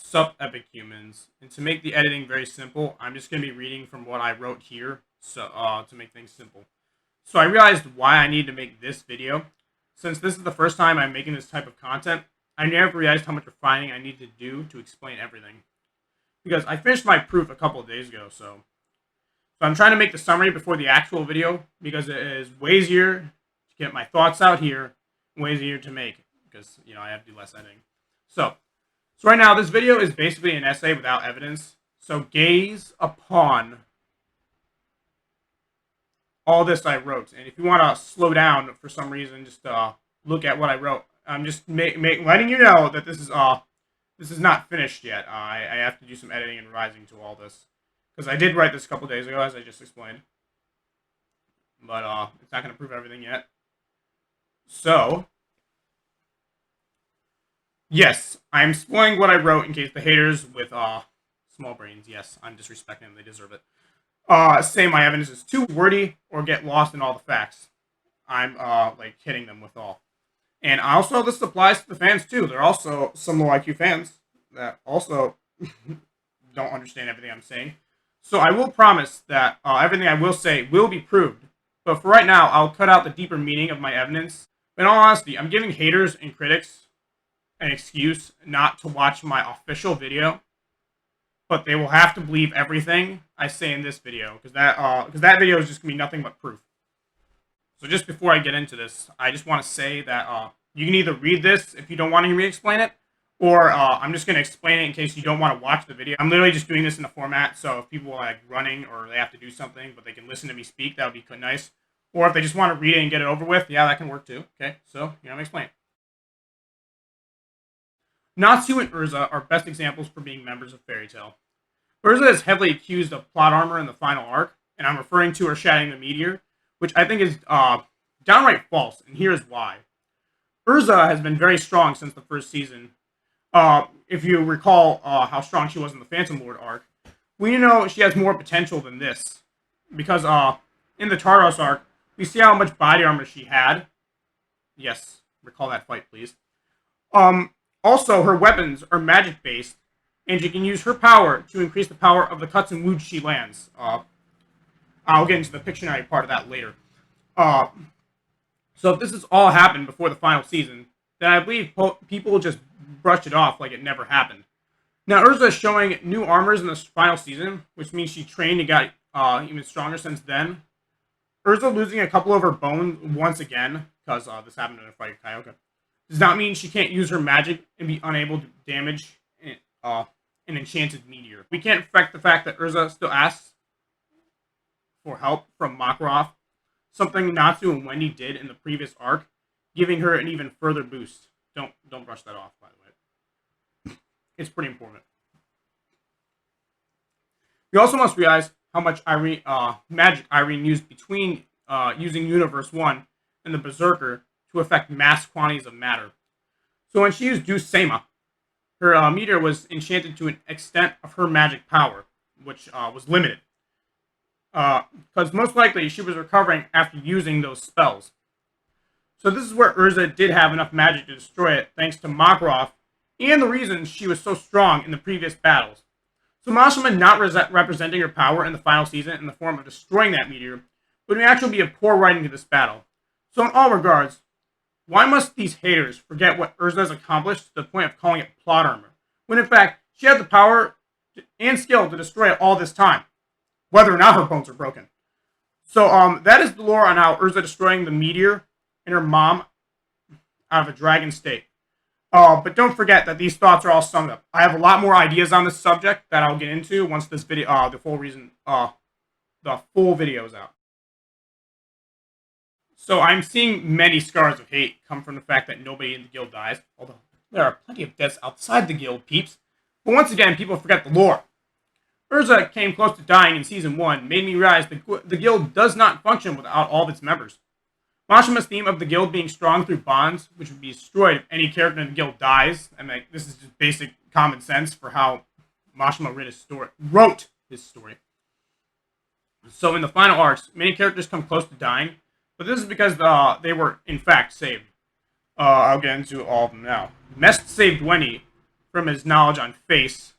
Sup, epic humans. And to make the editing very simple, I'm just going to be reading from what I wrote here to make things simple. So I realized why I need to make this video. Since this is the first time I'm making this type of content, I never realized how much refining I need to do to explain everything. Because I finished my proof a couple of days ago, so I'm trying to make the summary before the actual video because it is way easier to get my thoughts out here, way easier to make because I have to do less editing. So right now, this video is basically an essay without evidence. So gaze upon all this I wrote. And if you want to slow down for some reason, just look at what I wrote. I'm just letting you know that this is not finished yet. I have to do some editing and revising to all this. Because I did write this a couple days ago, as I just explained. But it's not going to prove everything yet. So yes, I'm spoiling what I wrote in case the haters with small brains, yes, I'm disrespecting them, they deserve it, say my evidence is too wordy or get lost in all the facts. I'm like hitting them with all. And also this applies to the fans too. There are also some low IQ fans that also don't understand everything I'm saying. So I will promise that everything I will say will be proved. But for right now, I'll cut out the deeper meaning of my evidence. In all honesty, I'm giving haters and critics an excuse not to watch my official video, but they will have to believe everything I say in this video because that video is just gonna be nothing but proof. So just before I get into this, I just want to say that you can either read this if you don't want to hear me explain it, or I'm just gonna explain it in case you don't want to watch the video. I'm literally just doing this in a format, so if people are like running or they have to do something, but they can listen to me speak, that would be nice. Or if they just want to read it and get it over with, yeah, that can work too. Okay, so I'm explaining. Natsu and Erza are best examples for being members of Fairy Tail. Erza is heavily accused of plot armor in the final arc, and I'm referring to her shattering the meteor, which I think is downright false, and here's why. Erza has been very strong since the first season. If you recall how strong she was in the Phantom Lord arc, we know she has more potential than this. Because in the Tardos arc, we see how much body armor she had. Yes, recall that fight, please. Also, her weapons are magic-based, and she can use her power to increase the power of the cuts and wounds she lands. I'll get into the Pictionary part of that later. So if this has all happened before the final season, then I believe people will just brush it off like it never happened. Now, Erza is showing new armors in this final season, which means she trained and got even stronger since then. Erza losing a couple of her bones once again, because this happened in a fight with Kyoka, does not mean she can't use her magic and be unable to damage an enchanted meteor. We can't affect the fact that Erza still asks for help from Makarov, something Natsu and Wendy did in the previous arc, giving her an even further boost. Don't brush that off, by the way. It's pretty important. We also must realize how much magic Irene used between using Universe 1 and the Berserker to affect mass quantities of matter. So when she used Deus Sema, her meteor was enchanted to an extent of her magic power, which was limited. Because most likely she was recovering after using those spells. So this is where Erza did have enough magic to destroy it, thanks to Makarov, and the reason she was so strong in the previous battles. So Mashima not representing her power in the final season in the form of destroying that meteor would actually be a poor writing to this battle. So in all regards, why must these haters forget what Erza has accomplished to the point of calling it plot armor, when in fact, she had the power and skill to destroy it all this time, whether or not her bones are broken. So that is the lore on how Erza destroying the meteor and her mom out of a dragon state. But don't forget that these thoughts are all summed up. I have a lot more ideas on this subject that I'll get into once this video, the full video is out. So I'm seeing many scars of hate come from the fact that nobody in the guild dies, although there are plenty of deaths outside the guild, peeps. But once again, people forget the lore. Erza came close to dying in Season 1, made me realize the guild does not function without all of its members. Mashima's theme of the guild being strong through bonds, which would be destroyed if any character in the guild dies, and like, this is just basic common sense for how Mashima wrote his story. So in the final arcs, many characters come close to dying, but this is because they were, in fact, saved. I'll get into all of them now. Mest saved Wendy from his knowledge on face.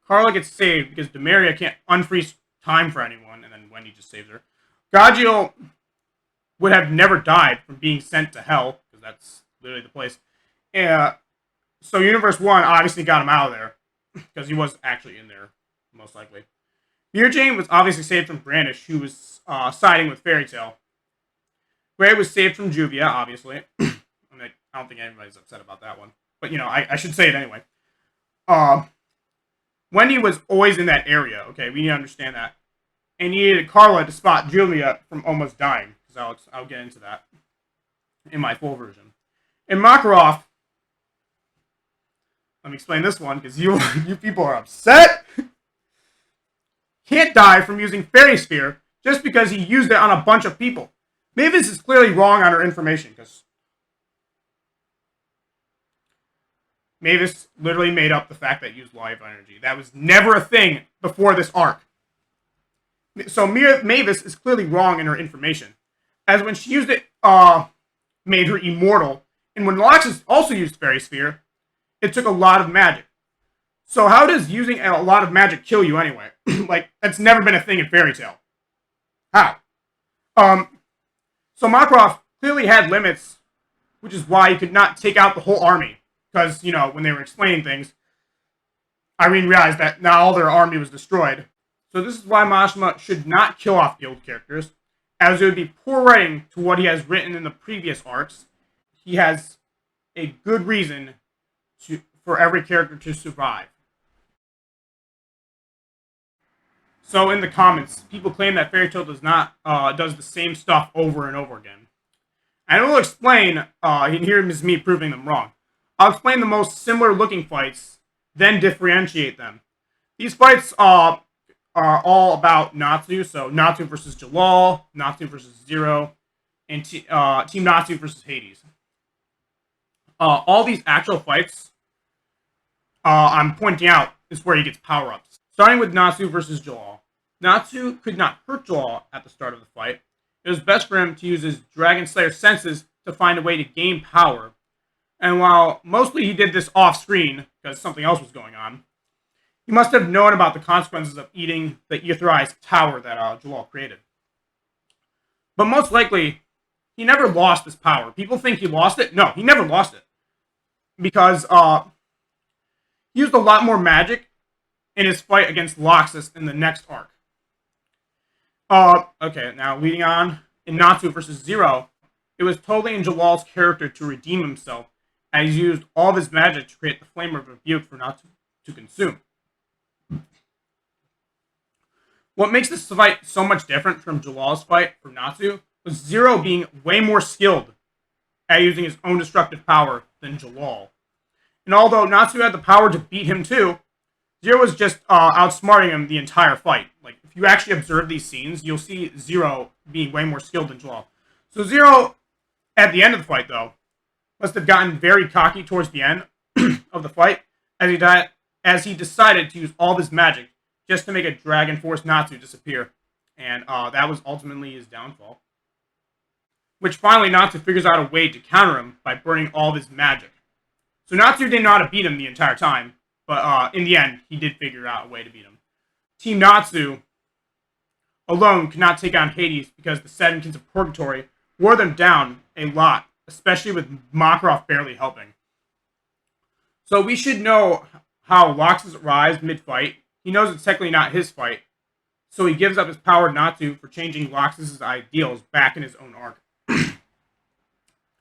Carla gets saved because Demaria can't unfreeze time for anyone, and then Wendy just saves her. Gagio would have never died from being sent to hell, because that's literally the place. So Universe 1 obviously got him out of there, because he was actually in there, most likely. Beer Jane was obviously saved from Brandish, who was siding with Fairy Tail. Gray was saved from Juvia, obviously. I don't think anybody's upset about that one. But, I should say it anyway. Wendy was always in that area, okay? We need to understand that. And he needed Carla to spot Julia from almost dying, because I'll get into that in my full version. In Makarov, let me explain this one, because you people are upset. Can't die from using Fairy Sphere just because he used it on a bunch of people. Mavis is clearly wrong on her information, because Mavis literally made up the fact that it used life energy. That was never a thing before this arc. So Mavis is clearly wrong in her information. As when she used it, made her immortal. And when Loxus also used Fairy Sphere, it took a lot of magic. So how does using a lot of magic kill you anyway? Like, that's never been a thing in Fairy Tail. How? So Makarov clearly had limits, which is why he could not take out the whole army. Because, when they were explaining things, Irene realized that not all their army was destroyed. So this is why Mashima should not kill off guild characters, as it would be poor writing to what he has written in the previous arcs. He has a good reason for every character to survive. So in the comments, people claim that Fairy Tail does the same stuff over and over again. I will explain, and here is me proving them wrong. I'll explain the most similar looking fights, then differentiate them. These fights are all about Natsu, so Natsu versus Jalal, Natsu versus Zero, and Team Natsu versus Hades. All these actual fights I'm pointing out is where he gets power-ups. Starting with Natsu versus Jalal. Natsu could not hurt Jalal at the start of the fight. It was best for him to use his Dragon Slayer senses to find a way to gain power. And while mostly he did this off-screen, because something else was going on, he must have known about the consequences of eating the etherized tower that Jalal created. But most likely, he never lost this power. People think he lost it. No, he never lost it. Because he used a lot more magic in his fight against Loxus in the next arc. Okay, now leading on, in Natsu versus Zero, it was totally in Jalal's character to redeem himself, as he used all of his magic to create the Flame of Rebuke for Natsu to consume. What makes this fight so much different from Jalal's fight for Natsu was Zero being way more skilled at using his own destructive power than Jalal. And although Natsu had the power to beat him too, Zero was just outsmarting him the entire fight. Like, if you actually observe these scenes, you'll see Zero being way more skilled than Jalal. So Zero, at the end of the fight though, must have gotten very cocky towards the end of the fight, as he decided to use all of his magic just to make a Dragon Force Natsu disappear. And that was ultimately his downfall. Which finally Natsu figures out a way to counter him by burning all of his magic. So Natsu didn't know how to beat him the entire time, but in the end, he did figure out a way to beat him. Team Natsu alone could not take on Hades because the Seven Kings of Purgatory wore them down a lot, especially with Makarov barely helping. So we should know how Loxus arrives mid-fight. He knows it's technically not his fight, so he gives up his power to Natsu for changing Loxus' ideals back in his own arc.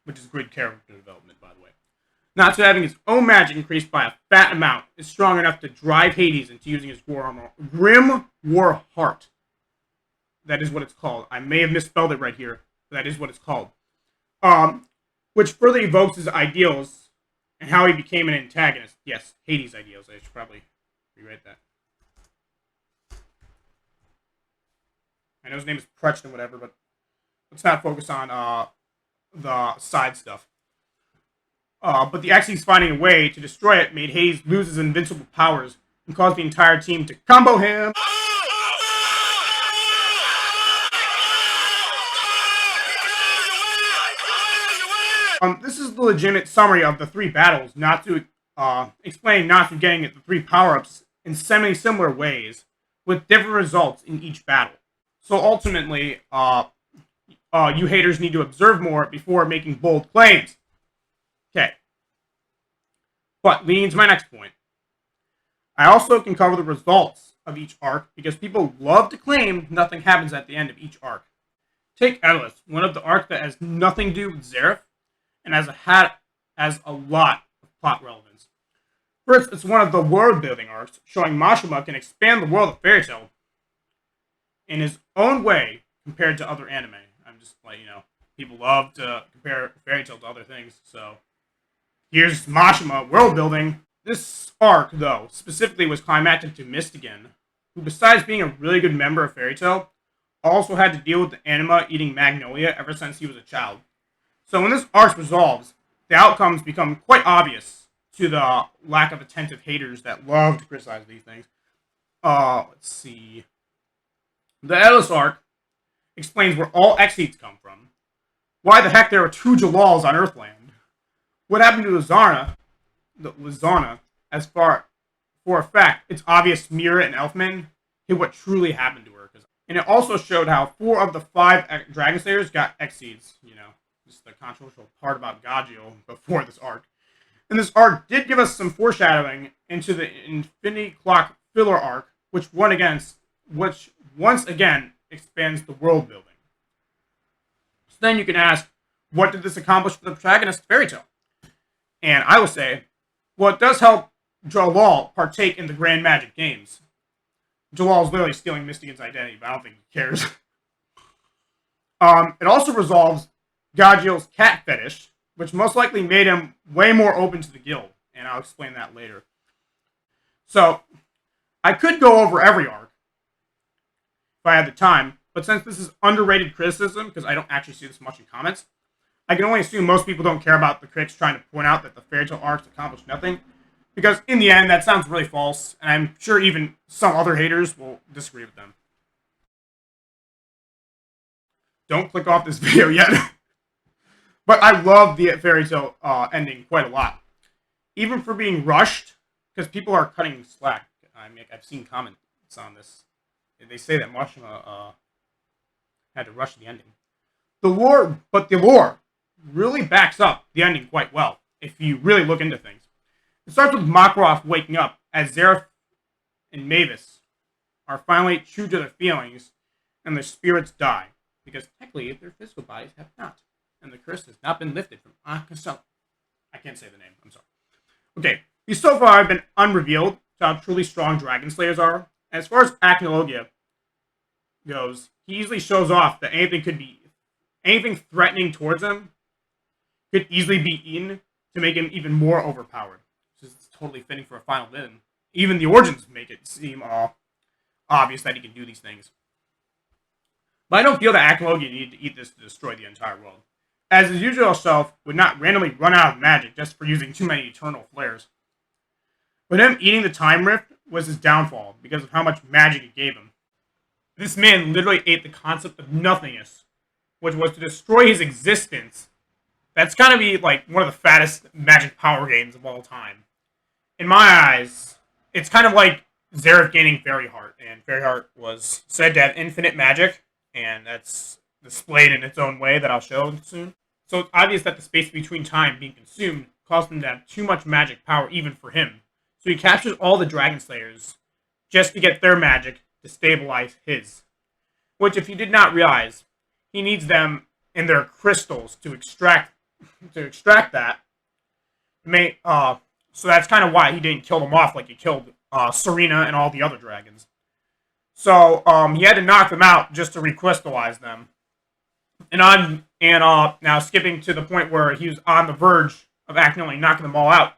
Which is good character development, by the way. Natsu having his own magic increased by a fat amount is strong enough to drive Hades into using his war armor. Grim War Heart. That is what it's called. I may have misspelled it right here, but that is what it's called. Which further evokes his ideals and how he became an antagonist. Yes, Hades' ideals. I should probably rewrite that. I know his name is Pretched and whatever, but let's not focus on the side stuff. But the Xyz finding a way to destroy it made Hades lose his invincible powers and caused the entire team to combo him. This is the legitimate summary of the three battles Natsu explaining Natsu getting the 3 power-ups in semi-similar ways, with different results in each battle. So ultimately, you haters need to observe more before making bold claims. Okay. But leading to my next point, I also can cover the results of each arc because people love to claim nothing happens at the end of each arc. Take Endless, one of the arcs that has nothing to do with Zeref and has a lot of plot relevance. First, it's one of the world-building arcs, showing Mashima can expand the world of Fairy Tail in his own way compared to other anime. I'm just like, people love to compare Fairy Tail to other things, so here's Mashima world building. This arc, though, specifically was climactic to Mystigan, who, besides being a really good member of Fairy Tail, also had to deal with the anima eating Magnolia ever since he was a child. So when this arc resolves, the outcomes become quite obvious to the lack of attentive haters that love to criticize these things. Let's see. The Ellis arc explains where all X-Heats come from, why the heck there are 2 Jalals on Earthland, what happened to Lizana, as far for a fact, it's obvious Mira and Elfman hid what truly happened to her. And it also showed how 4 of the 5 Dragon Slayers got X-Seeds, just the controversial part about Gagio before this arc. And this arc did give us some foreshadowing into the Infinity Clock filler arc, which once again expands the world building. So then you can ask, what did this accomplish for the protagonist of Fairy Tail? And I will say, well, it does help Jalal partake in the Grand Magic Games. Jalal's literally stealing Mystigan's identity, but I don't think he cares. It also resolves Gagio's cat fetish, which most likely made him way more open to the guild, and I'll explain that later. So, I could go over every arc if I had the time, but since this is underrated criticism, because I don't actually see this much in comments, I can only assume most people don't care about the critics trying to point out that the Fairy Tail arcs accomplished nothing. Because in the end, that sounds really false, and I'm sure even some other haters will disagree with them. Don't click off this video yet. But I love the Fairy Tail ending quite a lot. Even for being rushed, because people are cutting slack. I've seen comments on this. They say that Mashima had to rush the ending. The lore really backs up the ending quite well, if you really look into things. It starts with Makarov waking up as Zeref and Mavis are finally true to their feelings and their spirits die. Because technically their physical bodies have not. And the curse has not been lifted from Acnologia. I can't say the name, I'm sorry. Okay, these so far have been unrevealed to how truly strong Dragon Slayers are. As far as Acnologia goes, he easily shows off that anything threatening towards him could easily be eaten to make him even more overpowered. It's totally fitting for a final villain. Even the origins make it seem obvious that he can do these things. But I don't feel that Acnologia needed to eat this to destroy the entire world, as his usual self would not randomly run out of magic just for using too many eternal flares. But him eating the Time Rift was his downfall because of how much magic it gave him. This man literally ate the concept of nothingness, which was to destroy his existence. That's gotta be like one of the fattest magic power gains of all time. In my eyes, it's kind of like Zeref gaining Fairy Heart, and Fairy Heart was said to have infinite magic, and that's displayed in its own way that I'll show soon. So it's obvious that the space between time being consumed caused him to have too much magic power even for him. So he captures all the Dragon Slayers just to get their magic to stabilize his. Which, if you did not realize, he needs them in their crystals to extract that. So that's kind of why he didn't kill them off like he killed Serena and all the other dragons. So he had to knock them out just to recrystallize them. And now skipping to the point where he was on the verge of Acnologia knocking them all out,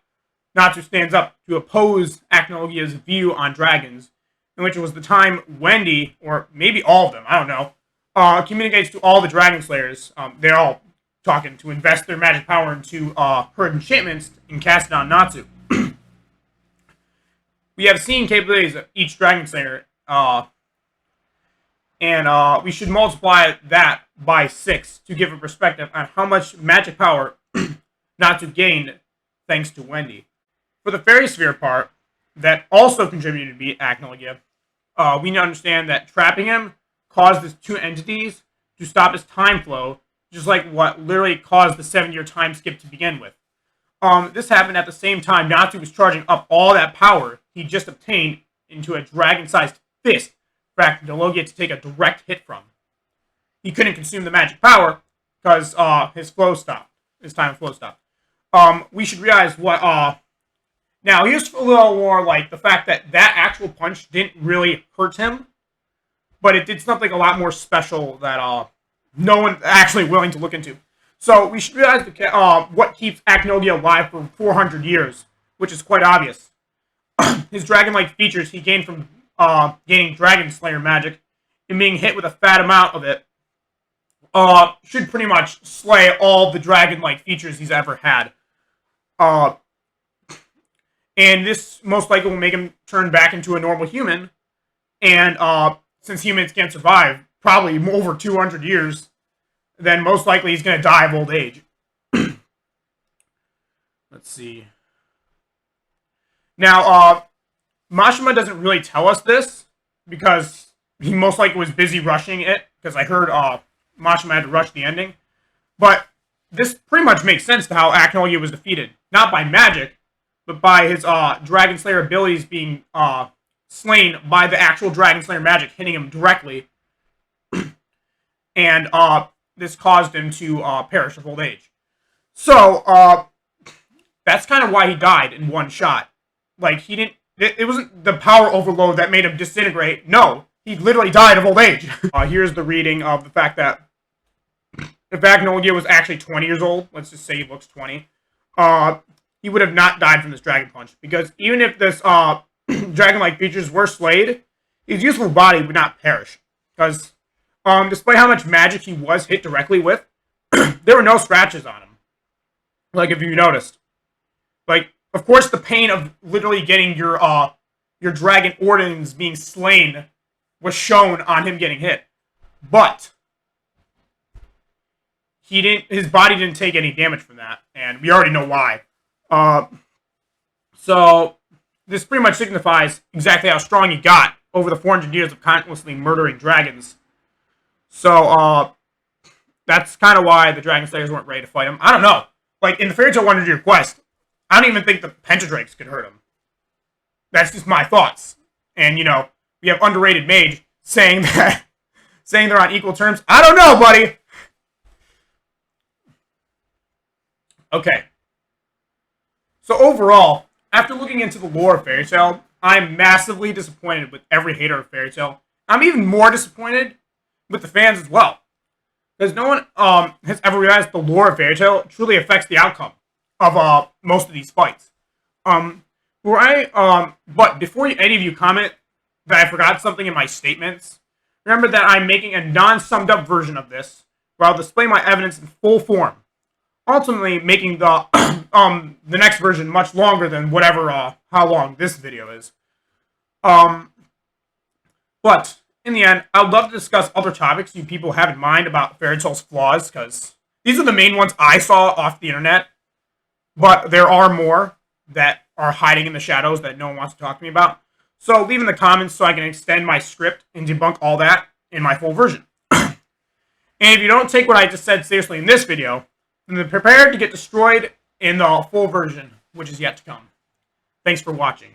Natsu stands up to oppose Acnologia's view on dragons, in which it was the time Wendy, or maybe all of them, I don't know, communicates to all the Dragon Slayers. They're all talking to invest their magic power into her enchantments and cast it on Natsu. We have seen capabilities of each Dragon Slayer, and we should multiply that by 6 to give a perspective on how much magic power Natsu gained thanks to Wendy. For the fairy sphere part, that also contributed to beat Acnologia, we need to understand that trapping him caused his two entities to stop his time flow, just like what literally caused the 7-year time skip to begin with. This happened at the same time Natsu was charging up all that power he just obtained into a dragon-sized fist for Acnologia to take a direct hit from. He couldn't consume the magic power because his flow stopped. His time flow stopped. We should realize what now, here's a little more like the fact that that actual punch didn't really hurt him, but it did something a lot more special that no one actually willing to look into. So we should realize what keeps Acnologia alive for 400 years, which is quite obvious. His dragon-like features he gained from gaining Dragon Slayer magic and being hit with a fat amount of it should pretty much slay all the dragon-like features he's ever had. And this most likely will make him turn back into a normal human. And since humans can't survive probably over 200 years, then most likely he's going to die of old age. Let's see. Now, Mashima doesn't really tell us this because he most likely was busy rushing it, because I heard Mashima had to rush the ending. But this pretty much makes sense to how Acnologia was defeated. Not by magic, but by his Dragon Slayer abilities being slain by the actual Dragon Slayer magic hitting him directly. And this caused him to perish of old age. So, that's kind of why he died in one shot. Like, he didn't... It wasn't the power overload that made him disintegrate. No, he literally died of old age. Here's the reading of the fact that if Acnologia was actually 20 years old, let's just say he looks 20, he would have not died from this Dragon Punch. Because even if this dragon-like features were slayed, his useful body would not perish. Because despite how much magic he was hit directly with, there were no scratches on him. Like, if you noticed. Like, of course, the pain of literally getting your dragon organs being slain was shown on him getting hit. But his body didn't take any damage from that, and we already know why. So this pretty much signifies exactly how strong he got over the 400 years of constantly murdering dragons. So that's kind of why the Dragon Slayers weren't ready to fight him. I don't know. Like, in the Fairy Tail 100-year quest, I don't even think the Pentadrakes could hurt him. That's just my thoughts. And, you know, we have underrated Mage saying that, saying they're on equal terms. I don't know, buddy. Okay. So overall, after looking into the lore of Fairy Tail, I'm massively disappointed with every hater of Fairy Tail. I'm even more disappointed with the fans as well. Because no one has ever realized the lore of Fairy Tail truly affects the outcome of most of these fights. But before any of you comment that I forgot something in my statements, remember that I'm making a non-summed up version of this, where I'll display my evidence in full form, ultimately making the the next version much longer than whatever how long this video is. But in the end, I would love to discuss other topics you people have in mind about Fairy Tail's flaws, because these are the main ones I saw off the internet. But there are more that are hiding in the shadows that no one wants to talk to me about. So leave in the comments so I can extend my script and debunk all that in my full version. And if you don't take what I just said seriously in this video, then prepare to get destroyed in the full version, which is yet to come. Thanks for watching.